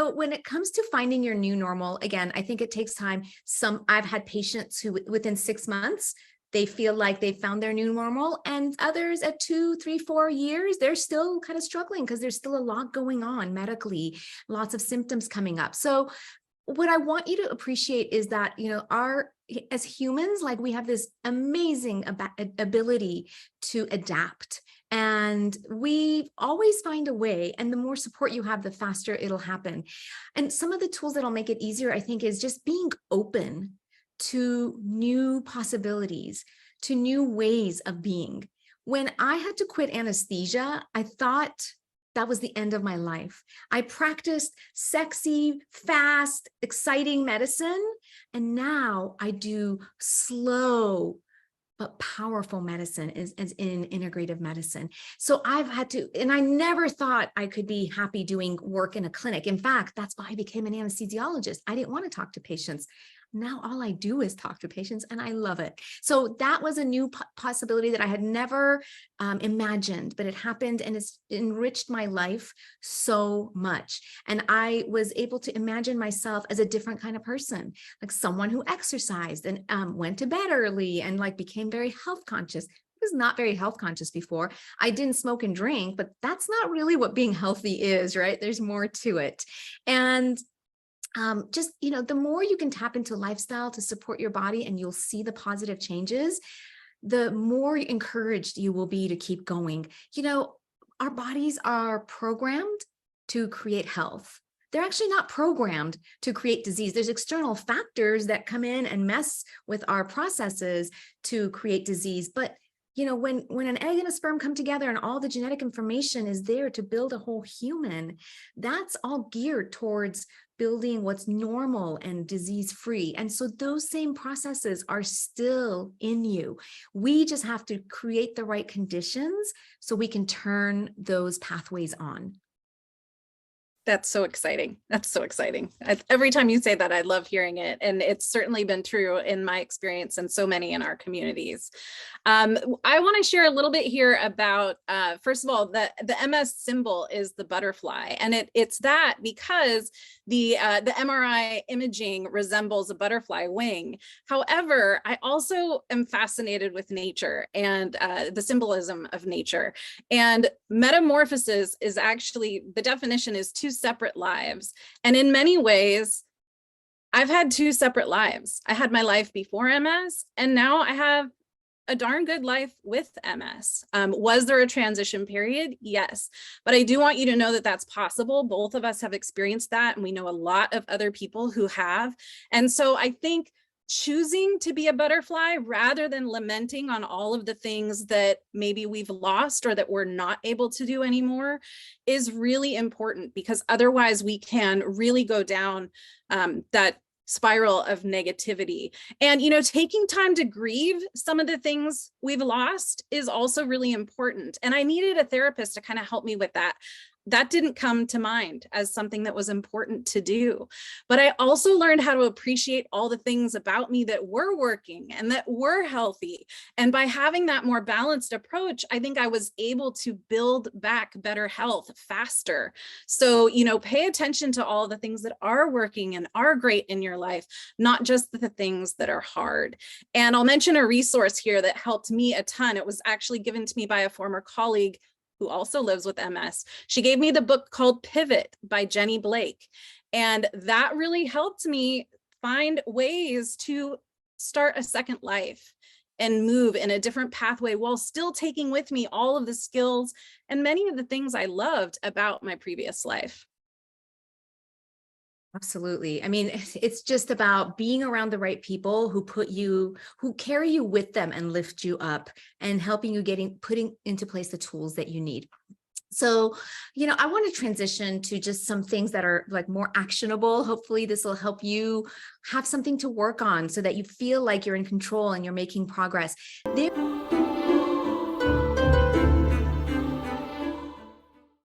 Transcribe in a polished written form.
when it comes to finding your new normal, again, I think it takes time. I've had patients who within 6 months, they feel like they found their new normal, and others at 2, 3, 4 years, they're still kind of struggling because there's still a lot going on medically, lots of symptoms coming up. So what I want you to appreciate is that, as humans, like, we have this amazing ability to adapt, and we always find a way. And the more support you have, the faster it'll happen. And some of the tools that'll make it easier, I think, is just being open to new possibilities, to new ways of being. When I had to quit anesthesia, I thought that was the end of my life. I practiced sexy, fast, exciting medicine, and now I do slow but powerful medicine, as in integrative medicine. So I've had to, and I never thought I could be happy doing work in a clinic. In fact, that's why I became an anesthesiologist. I didn't want to talk to patients. Now all I do is talk to patients, and I love it. So that was a new possibility that I had never imagined, but it happened, and it's enriched my life so much. And I was able to imagine myself as a different kind of person, like someone who exercised and went to bed early and like became very health conscious. I was not very health conscious before. I didn't smoke and drink, but that's not really what being healthy is, right? There's more to it. And just, the more you can tap into lifestyle to support your body, and you'll see the positive changes, the more encouraged you will be to keep going. Our bodies are programmed to create health. They're actually not programmed to create disease. There's external factors that come in and mess with our processes to create disease. But when an egg and a sperm come together and all the genetic information is there to build a whole human, that's all geared towards building what's normal and disease-free. And so those same processes are still in you. We just have to create the right conditions so we can turn those pathways on. That's so exciting. That's so exciting. Every time you say that, I love hearing it. And it's certainly been true in my experience and so many in our communities. I want to share a little bit here about, first of all, the MS symbol is the butterfly. And it's that because the MRI imaging resembles a butterfly wing. However, I also am fascinated with nature and the symbolism of nature. And metamorphosis is actually, the definition is two separate lives. And in many ways, I've had two separate lives. I had my life before MS, and now I have a darn good life with MS. Was there a transition period? Yes. But I do want you to know that that's possible. Both of us have experienced that, and we know a lot of other people who have. And so I think choosing to be a butterfly rather than lamenting on all of the things that maybe we've lost or that we're not able to do anymore is really important, because otherwise we can really go down that spiral of negativity. And, taking time to grieve some of the things we've lost is also really important. And I needed a therapist to kind of help me with that. That didn't come to mind as something that was important to do. But I also learned how to appreciate all the things about me that were working and that were healthy. And by having that more balanced approach, I think I was able to build back better health faster. So, pay attention to all the things that are working and are great in your life, not just the things that are hard. And I'll mention a resource here that helped me a ton. It was actually given to me by a former colleague who also lives with MS. She gave me the book called Pivot by Jenny Blake. And that really helped me find ways to start a second life and move in a different pathway while still taking with me all of the skills and many of the things I loved about my previous life. Absolutely. I mean, it's just about being around the right people who carry you with them and lift you up and helping you putting into place the tools that you need. So, I want to transition to just some things that are like more actionable. Hopefully this will help you have something to work on so that you feel like you're in control and you're making progress.